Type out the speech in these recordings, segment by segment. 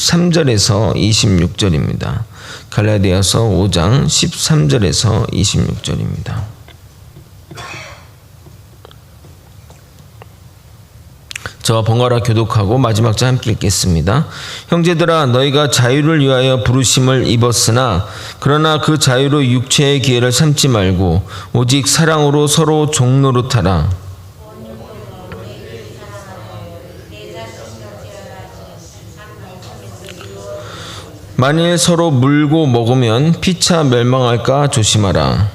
13절에서 26절입니다. 갈라디아서 5장 13절에서 26절입니다. 저와 번갈아 교독하고 마지막 절 함께 읽겠습니다. 형제들아, 너희가 자유를 위하여 부르심을 입었으나 그러나 그 자유로 육체의 기회를 삼지 말고 오직 사랑으로 서로 종노릇하라. 만일 서로 물고 먹으면 피차 멸망할까 조심하라.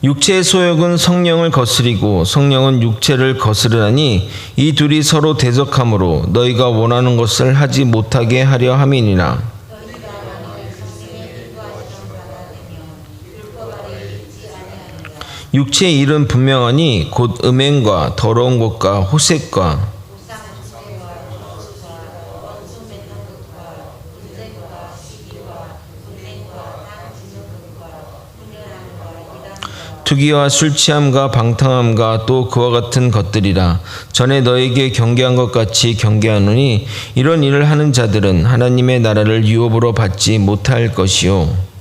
육체의 소욕은 성령을 거스리고 성령은 육체를 거스르나니 이 둘이 서로 대적하므로 너희가 원하는 것을 하지 못하게 하려 함이니라. 육체의 일은 분명하니 곧 음행과 더러운 것과 호색과 투기와 술취함과 방탕함과 또 그와 같은 것들이라. 전에 너에게 경계한 것 같이 경계하노니 이런 일을 하는 자들은 하나님의 나라를 유업으로 받지 못할 것이요.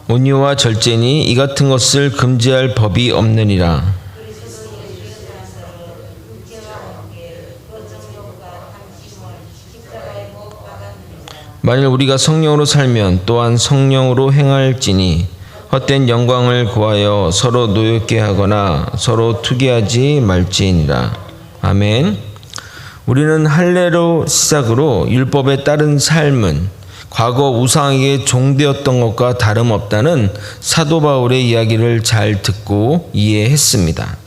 온유와 절제니 이 같은 것을 금지할 법이 없느니라. 만일 우리가 성령으로 살면 또한 성령으로 행할지니 헛된 영광을 구하여 서로 노엽게 하거나 서로 투기하지 말지니라. 아멘. 우리는 할례로 시작으로 율법에 따른 삶은 과거 우상에게 종되었던 것과 다름없다는 사도 바울의 이야기를 잘 듣고 이해했습니다.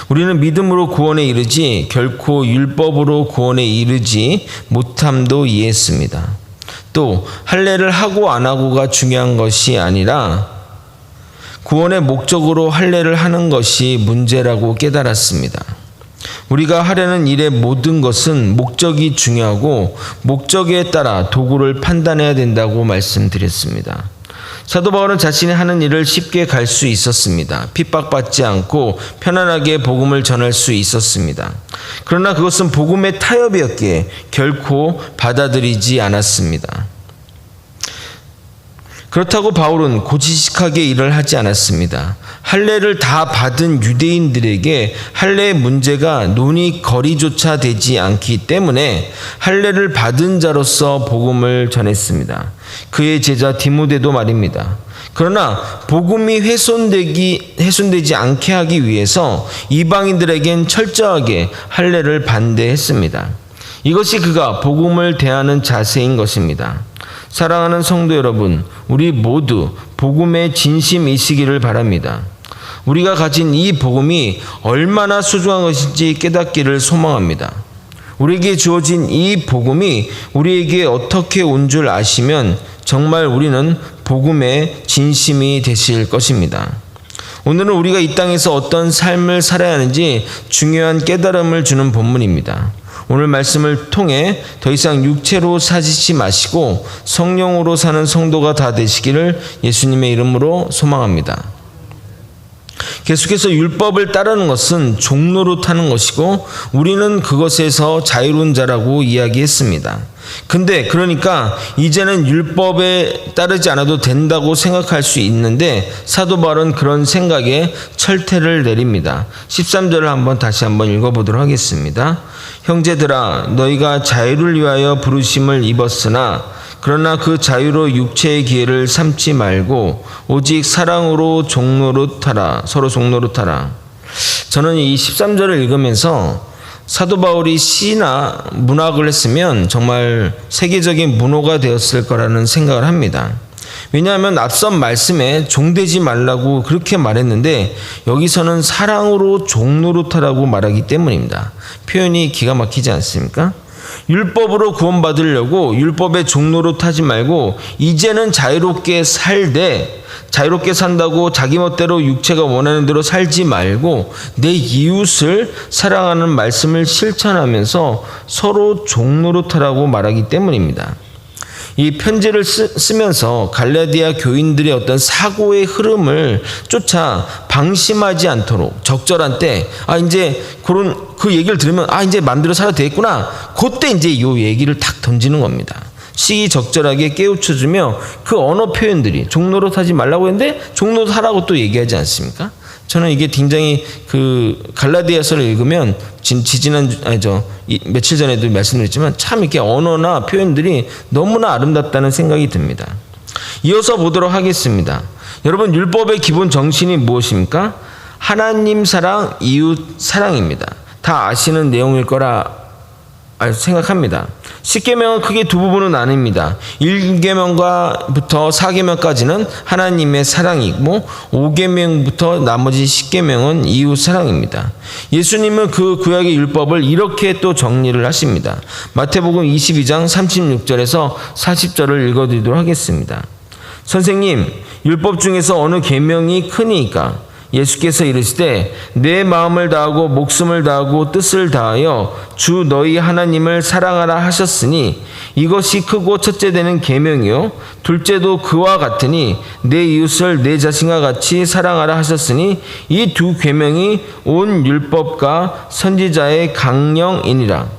우리는 믿음으로 구원에 이르지 결코 율법으로 구원에 이르지 못함도 이해했습니다. 또 할례를 하고 안 하고가 중요한 것이 아니라 구원의 목적으로 할례를 하는 것이 문제라고 깨달았습니다. 우리가 하려는 일의 모든 것은 목적이 중요하고 목적에 따라 도구를 판단해야 된다고 말씀드렸습니다. 사도 바울은 자신이 하는 일을 쉽게 갈 수 있었습니다. 핍박받지 않고 편안하게 복음을 전할 수 있었습니다. 그러나 그것은 복음의 타협이었기에 결코 받아들이지 않았습니다. 그렇다고 바울은 고지식하게 일을 하지 않았습니다. 할례를 다 받은 유대인들에게 할례의 문제가 논의거리조차 되지 않기 때문에 할례를 받은 자로서 복음을 전했습니다. 그의 제자 디모데도 말입니다. 그러나 복음이 훼손되지 않게 하기 위해서 이방인들에겐 철저하게 할례를 반대했습니다. 이것이 그가 복음을 대하는 자세인 것입니다. 사랑하는 성도 여러분, 우리 모두 복음의 진심이시기를 바랍니다. 우리가 가진 이 복음이 얼마나 소중한 것인지 깨닫기를 소망합니다. 우리에게 주어진 이 복음이 우리에게 어떻게 온 줄 아시면 정말 우리는 복음의 진심이 되실 것입니다. 오늘은 우리가 이 땅에서 어떤 삶을 살아야 하는지 중요한 깨달음을 주는 본문입니다. 오늘 말씀을 통해 더 이상 육체로 사시지 마시고 성령으로 사는 성도가 다 되시기를 예수님의 이름으로 소망합니다. 계속해서 율법을 따르는 것은 종노릇하는 것이고 우리는 그것에서 자유로운 자라고 이야기했습니다. 근데 그러니까 이제는 율법에 따르지 않아도 된다고 생각할 수 있는데 사도 바울은 그런 생각에 철퇴를 내립니다. 13절을 다시 한번 읽어보도록 하겠습니다. 형제들아, 너희가 자유를 위하여 부르심을 입었으나 그러나 그 자유로 육체의 기회를 삼지 말고 오직 사랑으로 종노릇하라. 서로 종노릇하라. 저는 이 13절을 읽으면서 사도 바울이 시나 문학을 했으면 정말 세계적인 문호가 되었을 거라는 생각을 합니다. 왜냐하면 앞선 말씀에 종되지 말라고 그렇게 말했는데 여기서는 사랑으로 종노릇하라고 말하기 때문입니다. 표현이 기가 막히지 않습니까? 율법으로 구원받으려고 율법에 종노릇하지 말고 이제는 자유롭게 산다고 자기 멋대로 육체가 원하는 대로 살지 말고 내 이웃을 사랑하는 말씀을 실천하면서 서로 종노릇하라고 말하기 때문입니다. 이 편지를 쓰면서 갈라디아 교인들의 어떤 사고의 흐름을 쫓아 방심하지 않도록 적절한 때, 이제 그 얘기를 들으면 이제 마음대로 살아도 되겠구나. 그때 이제 요 얘기를 탁 던지는 겁니다. 시기적절하게 깨우쳐주며 그 언어 표현들이 종노릇 하지 말라고 했는데 종노릇 하라고 또 얘기하지 않습니까? 저는 이게 굉장히 그 갈라디아서를 읽으면 며칠 전에도 말씀드렸지만 참 이렇게 언어나 표현들이 너무나 아름답다는 생각이 듭니다. 이어서 보도록 하겠습니다. 여러분, 율법의 기본 정신이 무엇입니까? 하나님 사랑, 이웃 사랑입니다. 다 아시는 내용일 거라 생각합니다. 10계명은 크게 두 부분으로 나뉩니다. 1계명부터 4계명까지는 하나님의 사랑이고 5계명부터 나머지 10계명은 이웃 사랑입니다. 예수님은 그 구약의 율법을 이렇게 또 정리를 하십니다. 마태복음 22장 36절에서 40절을 읽어드리도록 하겠습니다. 선생님, 율법 중에서 어느 계명이 크니까? 예수께서 이르시되 내 마음을 다하고 목숨을 다하고 뜻을 다하여 주 너희 하나님을 사랑하라 하셨으니 이것이 크고 첫째 되는 계명이요 둘째도 그와 같으니 내 이웃을 내 자신과 같이 사랑하라 하셨으니 이 두 계명이 온 율법과 선지자의 강령이니라.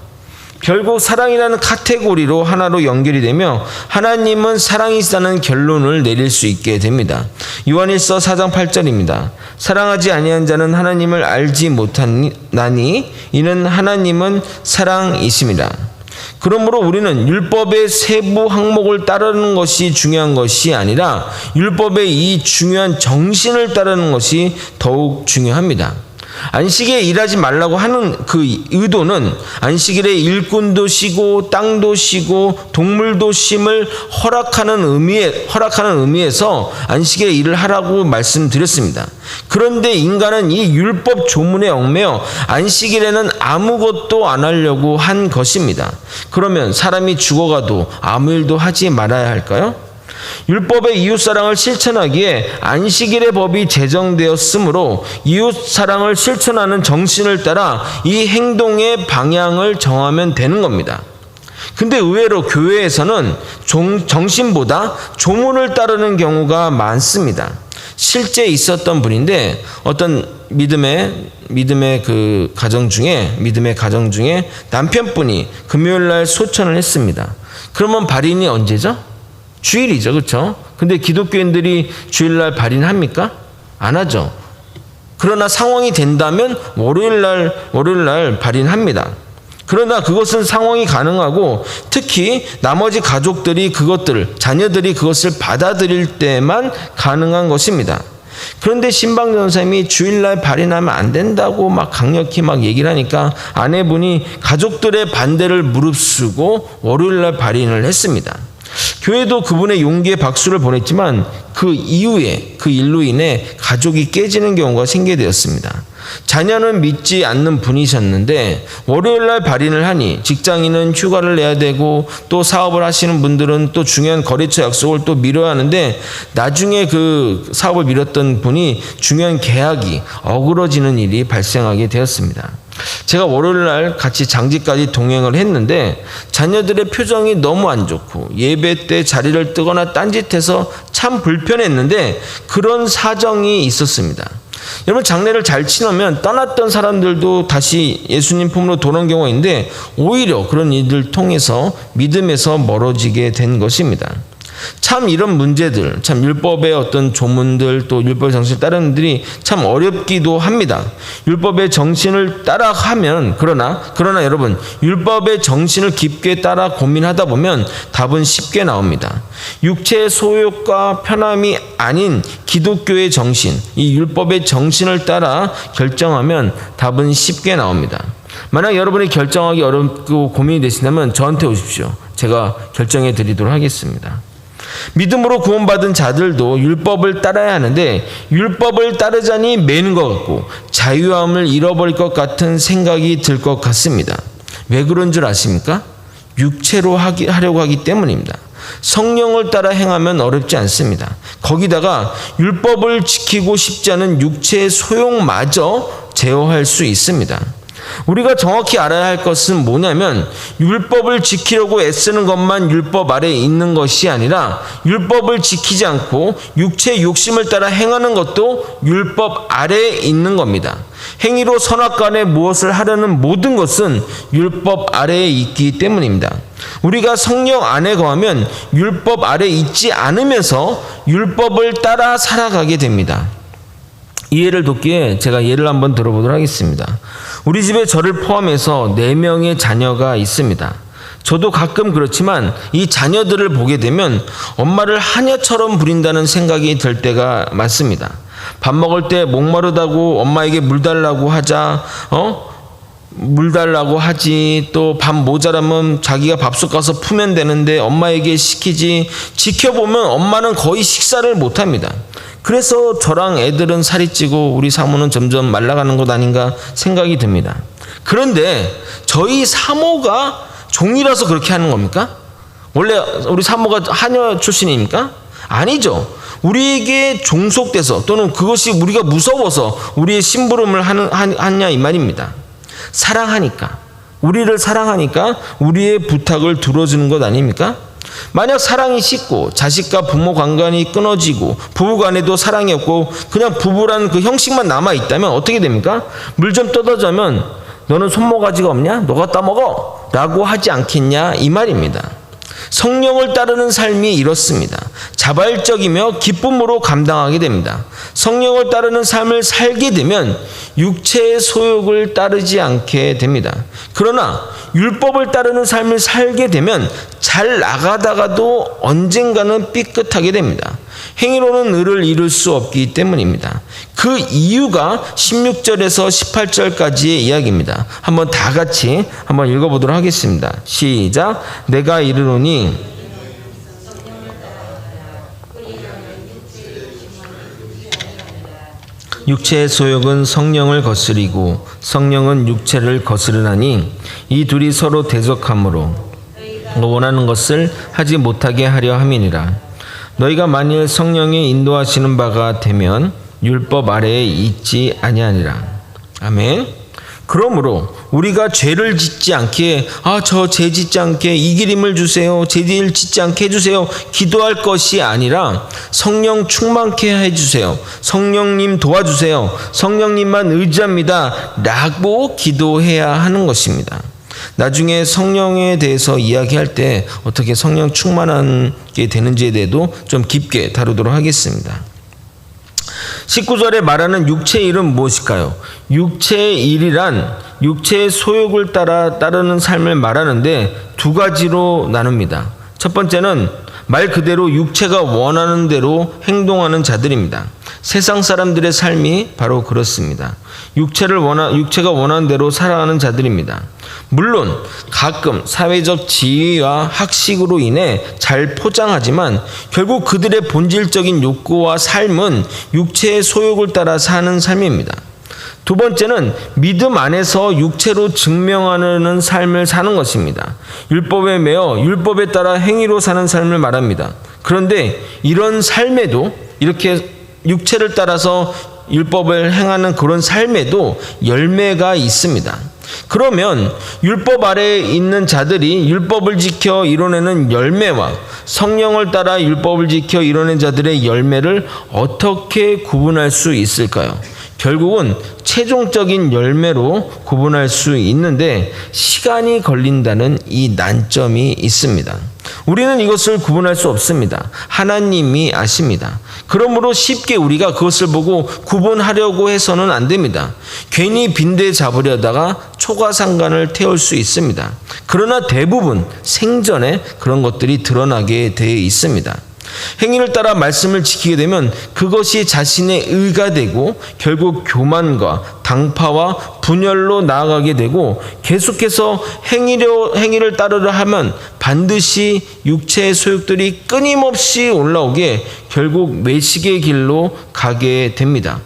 결국 사랑이라는 카테고리로 하나로 연결이 되며 하나님은 사랑이시다는 결론을 내릴 수 있게 됩니다. 요한일서 4장 8절입니다. 사랑하지 아니한 자는 하나님을 알지 못하나니 이는 하나님은 사랑이심이라. 그러므로 우리는 율법의 세부 항목을 따르는 것이 중요한 것이 아니라 율법의 이 중요한 정신을 따르는 것이 더욱 중요합니다. 안식일에 일하지 말라고 하는 그 의도는 안식일에 일꾼도 쉬고 땅도 쉬고 동물도 쉼을 허락하는 의미에서 안식일에 일을 하라고 말씀드렸습니다. 그런데 인간은 이 율법 조문에 얽매여 안식일에는 아무것도 안 하려고 한 것입니다. 그러면 사람이 죽어가도 아무 일도 하지 말아야 할까요? 율법의 이웃사랑을 실천하기에 안식일의 법이 제정되었으므로 이웃사랑을 실천하는 정신을 따라 이 행동의 방향을 정하면 되는 겁니다. 근데 의외로 교회에서는 정신보다 조문을 따르는 경우가 많습니다. 실제 있었던 분인데 어떤 믿음의 가정 중에 남편분이 금요일날 소천을 했습니다. 그러면 발인이 언제죠? 주일이죠, 그렇죠? 근데 기독교인들이 주일날 발인합니까? 안 하죠. 그러나 상황이 된다면 월요일날 발인합니다. 그러나 그것은 상황이 가능하고 특히 나머지 자녀들이 그것을 받아들일 때만 가능한 것입니다. 그런데 신방전사님이 주일날 발인하면 안 된다고 강력히 얘기를 하니까 아내분이 가족들의 반대를 무릅쓰고 월요일날 발인을 했습니다. 교회도 그분의 용기에 박수를 보냈지만 그 이후에 그 일로 인해 가족이 깨지는 경우가 생기게 되었습니다. 자녀는 믿지 않는 분이셨는데 월요일날 발인을 하니 직장인은 휴가를 내야 되고 또 사업을 하시는 분들은 또 중요한 거래처 약속을 또 미뤄야 하는데 나중에 그 사업을 미뤘던 분이 중요한 계약이 어그러지는 일이 발생하게 되었습니다. 제가 월요일날 같이 장지까지 동행을 했는데 자녀들의 표정이 너무 안 좋고 예배 때 자리를 뜨거나 딴짓해서 참 불편했는데 그런 사정이 있었습니다. 여러분, 장례를 잘 치르면 떠났던 사람들도 다시 예수님 품으로 돌아온 경우가 있는데 오히려 그런 일들을 통해서 믿음에서 멀어지게 된 것입니다. 참 이런 문제들, 참 율법의 어떤 조문들 또 율법의 정신을 따르는 분들이 참 어렵기도 합니다. 율법의 정신을 따라하면 그러나 여러분, 율법의 정신을 깊게 따라 고민하다 보면 답은 쉽게 나옵니다. 육체의 소욕과 편함이 아닌 기독교의 정신, 이 율법의 정신을 따라 결정하면 답은 쉽게 나옵니다. 만약 여러분이 결정하기 어렵고 고민이 되신다면 저한테 오십시오. 제가 결정해 드리도록 하겠습니다. 믿음으로 구원받은 자들도 율법을 따라야 하는데 율법을 따르자니 매는 것 같고 자유함을 잃어버릴 것 같은 생각이 들 것 같습니다. 왜 그런 줄 아십니까? 육체로 하려고 하기 때문입니다. 성령을 따라 행하면 어렵지 않습니다. 거기다가 율법을 지키고 싶지 않은 육체의 소용마저 제어할 수 있습니다. 우리가 정확히 알아야 할 것은 뭐냐면 율법을 지키려고 애쓰는 것만 율법 아래에 있는 것이 아니라 율법을 지키지 않고 육체의 욕심을 따라 행하는 것도 율법 아래에 있는 겁니다. 행위로 선악간에 무엇을 하려는 모든 것은 율법 아래에 있기 때문입니다. 우리가 성령 안에 거하면 율법 아래에 있지 않으면서 율법을 따라 살아가게 됩니다. 이해를 돕기에 제가 예를 한번 들어보도록 하겠습니다. 우리 집에 저를 포함해서 4명의 자녀가 있습니다. 저도 가끔 그렇지만 이 자녀들을 보게 되면 엄마를 하녀처럼 부린다는 생각이 들 때가 많습니다. 밥 먹을 때 목마르다고 엄마에게 물 달라고 하자, 물 달라고 하지, 또 밥 모자라면 자기가 밥솥 가서 푸면 되는데 엄마에게 시키지. 지켜보면 엄마는 거의 식사를 못합니다. 그래서 저랑 애들은 살이 찌고 우리 사모는 점점 말라가는 것 아닌가 생각이 듭니다. 그런데 저희 사모가 종이라서 그렇게 하는 겁니까? 원래 우리 사모가 하녀 출신입니까? 아니죠. 우리에게 종속돼서 또는 그것이 우리가 무서워서 우리의 심부름을 하냐 이 말입니다. 사랑하니까, 우리를 사랑하니까 우리의 부탁을 들어주는 것 아닙니까? 만약 사랑이 식고 자식과 부모 관계이 끊어지고 부부간에도 사랑이 없고 그냥 부부라는 그 형식만 남아있다면 어떻게 됩니까? 물 좀 떠다자면 너는 손모가지가 없냐? 너가 따먹어! 라고 하지 않겠냐 이 말입니다. 성령을 따르는 삶이 이렇습니다. 자발적이며 기쁨으로 감당하게 됩니다. 성령을 따르는 삶을 살게 되면 육체의 소욕을 따르지 않게 됩니다. 그러나 율법을 따르는 삶을 살게 되면 잘 나가다가도 언젠가는 삐끗하게 됩니다. 행위로는 의를 이룰 수 없기 때문입니다. 그 이유가 16절에서 18절까지의 이야기입니다. 한번 다 같이 한번 읽어보도록 하겠습니다. 시작. 내가 이르노니 육체의 소욕은 성령을 거스리고 성령은 육체를 거스르나니 이 둘이 서로 대적하므로 원하는 것을 하지 못하게 하려 함이니라. 너희가 만일 성령이 인도하시는 바가 되면 율법 아래에 있지 아니하니라. 아멘. 그러므로 우리가 죄를 짓지 않게 저 죄 짓지 않게 이 길 힘을 주세요, 죄를 짓지 않게 해주세요 기도할 것이 아니라 성령 충만케 해주세요, 성령님 도와주세요, 성령님만 의지합니다 라고 기도해야 하는 것입니다. 나중에 성령에 대해서 이야기할 때 어떻게 성령 충만하게 되는지에 대해도 좀 깊게 다루도록 하겠습니다. 19절에 말하는 육체의 일은 무엇일까요? 육체의 일이란 육체의 소욕을 따르는 삶을 말하는데 두 가지로 나눕니다. 첫 번째는 말 그대로 육체가 원하는 대로 행동하는 자들입니다. 세상 사람들의 삶이 바로 그렇습니다. 육체가 원하는 대로 살아가는 자들입니다. 물론 가끔 사회적 지위와 학식으로 인해 잘 포장하지만 결국 그들의 본질적인 욕구와 삶은 육체의 소욕을 따라 사는 삶입니다. 두 번째는 믿음 안에서 육체로 증명하는 삶을 사는 것입니다. 율법에 매여 율법에 따라 행위로 사는 삶을 말합니다. 그런데 이런 삶에도 이렇게 육체를 따라서 율법을 행하는 그런 삶에도 열매가 있습니다. 그러면 율법 아래에 있는 자들이 율법을 지켜 이뤄내는 열매와 성령을 따라 율법을 지켜 이뤄낸 자들의 열매를 어떻게 구분할 수 있을까요? 결국은 최종적인 열매로 구분할 수 있는데 시간이 걸린다는 이 난점이 있습니다. 우리는 이것을 구분할 수 없습니다. 하나님이 아십니다. 그러므로 쉽게 우리가 그것을 보고 구분하려고 해서는 안 됩니다. 괜히 빈대 잡으려다가 초가상간을 태울 수 있습니다. 그러나 대부분 생전에 그런 것들이 드러나게 되어 있습니다. 행위를 따라 말씀을 지키게 되면 그것이 자신의 의가 되고 결국 교만과 당파와 분열로 나아가게 되고 계속해서 행위를 따르려 하면 반드시 육체의 소욕들이 끊임없이 올라오게 결국 외식의 길로 가게 됩니다.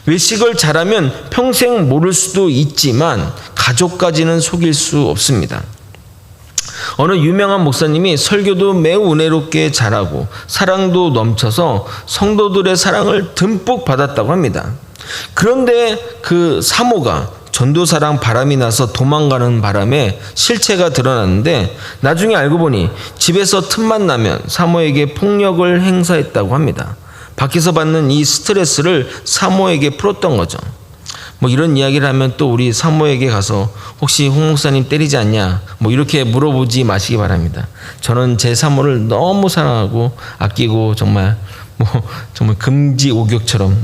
외식을 잘하면 평생 모를 수도 있지만 가족까지는 속일 수 없습니다. 어느 유명한 목사님이 설교도 매우 은혜롭게 잘하고 사랑도 넘쳐서 성도들의 사랑을 듬뿍 받았다고 합니다. 그런데 그 사모가 전도사랑 바람이 나서 도망가는 바람에 실체가 드러났는데 나중에 알고 보니 집에서 틈만 나면 사모에게 폭력을 행사했다고 합니다. 밖에서 받는 이 스트레스를 사모에게 풀었던 거죠. 뭐 이런 이야기를 하면 또 우리 사모에게 가서 혹시 홍 목사님 때리지 않냐 뭐 이렇게 물어보지 마시기 바랍니다. 저는 제 사모를 너무 사랑하고 아끼고 정말 금지옥역처럼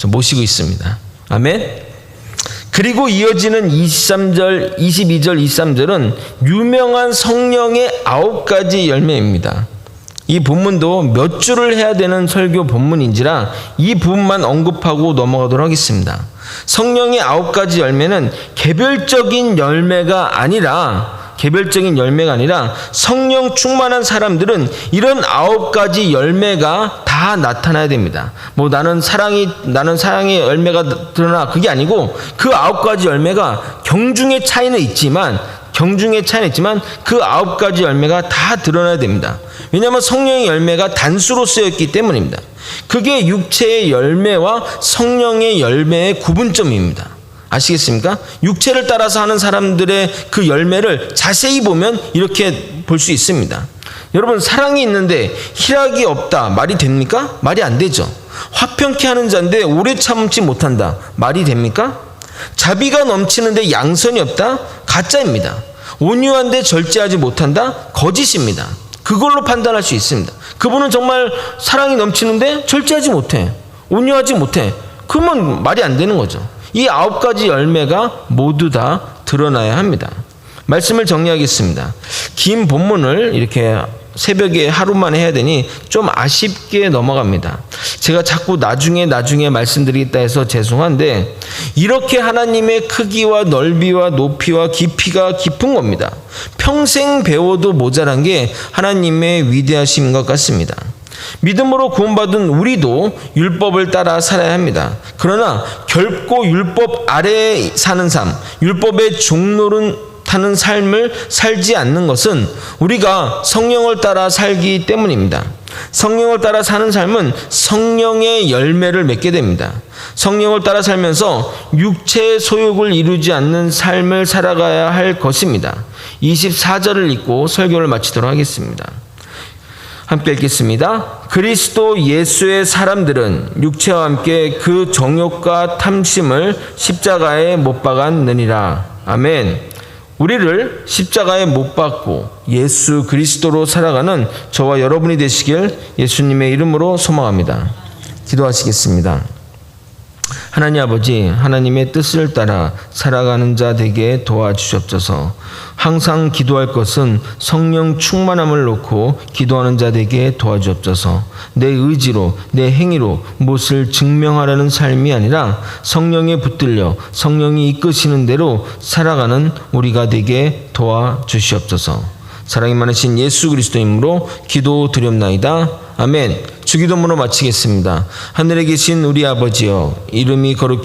모시고 있습니다. 아멘. 그리고 이어지는 22절, 23절은 유명한 성령의 9가지 열매입니다. 이 본문도 몇 줄을 해야 되는 설교 본문인지라 이 부분만 언급하고 넘어가도록 하겠습니다. 성령의 9가지 열매는 개별적인 열매가 아니라 성령 충만한 사람들은 이런 9가지 열매가 다 나타나야 됩니다. 뭐 나는 사랑의 열매가 드러나 그게 아니고 그 9가지 열매가 경중의 차이는 있지만 그 9가지 열매가 다 드러나야 됩니다. 왜냐하면 성령의 열매가 단수로 쓰였기 때문입니다. 그게 육체의 열매와 성령의 열매의 구분점입니다. 아시겠습니까? 육체를 따라서 하는 사람들의 그 열매를 자세히 보면 이렇게 볼 수 있습니다. 여러분, 사랑이 있는데 희락이 없다 말이 됩니까? 말이 안 되죠. 화평케 하는 자인데 오래 참지 못한다 말이 됩니까? 자비가 넘치는데 양선이 없다? 가짜입니다. 온유한데 절제하지 못한다? 거짓입니다. 그걸로 판단할 수 있습니다. 그분은 정말 사랑이 넘치는데 절제하지 못해, 온유하지 못해. 그러면 말이 안 되는 거죠. 이 9가지 열매가 모두 다 드러나야 합니다. 말씀을 정리하겠습니다. 긴 본문을 이렇게 새벽에 하루만에 해야 되니 좀 아쉽게 넘어갑니다. 제가 자꾸 나중에 말씀드리겠다 해서 죄송한데 이렇게 하나님의 크기와 넓이와 높이와 깊이가 깊은 겁니다. 평생 배워도 모자란 게 하나님의 위대하심인 것 같습니다. 믿음으로 구원받은 우리도 율법을 따라 살아야 합니다. 그러나 결코 율법 아래에 사는 삶, 율법의 종노릇 하는 삶을 살지 않는 것은 우리가 성령을 따라 살기 때문입니다. 성령을 따라 사는 삶은 성령의 열매를 맺게 됩니다. 성령을 따라 살면서 육체의 소욕을 이루지 않는 삶을 살아가야 할 것입니다. 24절을 읽고 설교를 마치도록 하겠습니다. 함께 읽겠습니다. 그리스도 예수의 사람들은 육체와 함께 그 정욕과 탐심을 십자가에 못 박았느니라. 아멘. 우리를 십자가에 못 박고 예수 그리스도로 살아가는 저와 여러분이 되시길 예수님의 이름으로 소망합니다. 기도하시겠습니다. 하나님 아버지, 하나님의 뜻을 따라 살아가는 자 되게 도와주시옵소서. 항상 기도할 것은 성령 충만함을 놓고 기도하는 자 되게 도와주옵소서. 내 의지로, 내 행위로 무엇을 증명하려는 삶이 아니라 성령에 붙들려 성령이 이끄시는 대로 살아가는 우리가 되게 도와주시옵소서. 사랑이 많으신 예수 그리스도 이름으로 기도드렸나이다. 아멘. 주기도문으로 마치겠습니다. 하늘에 계신 우리 아버지여, 이름이 거룩히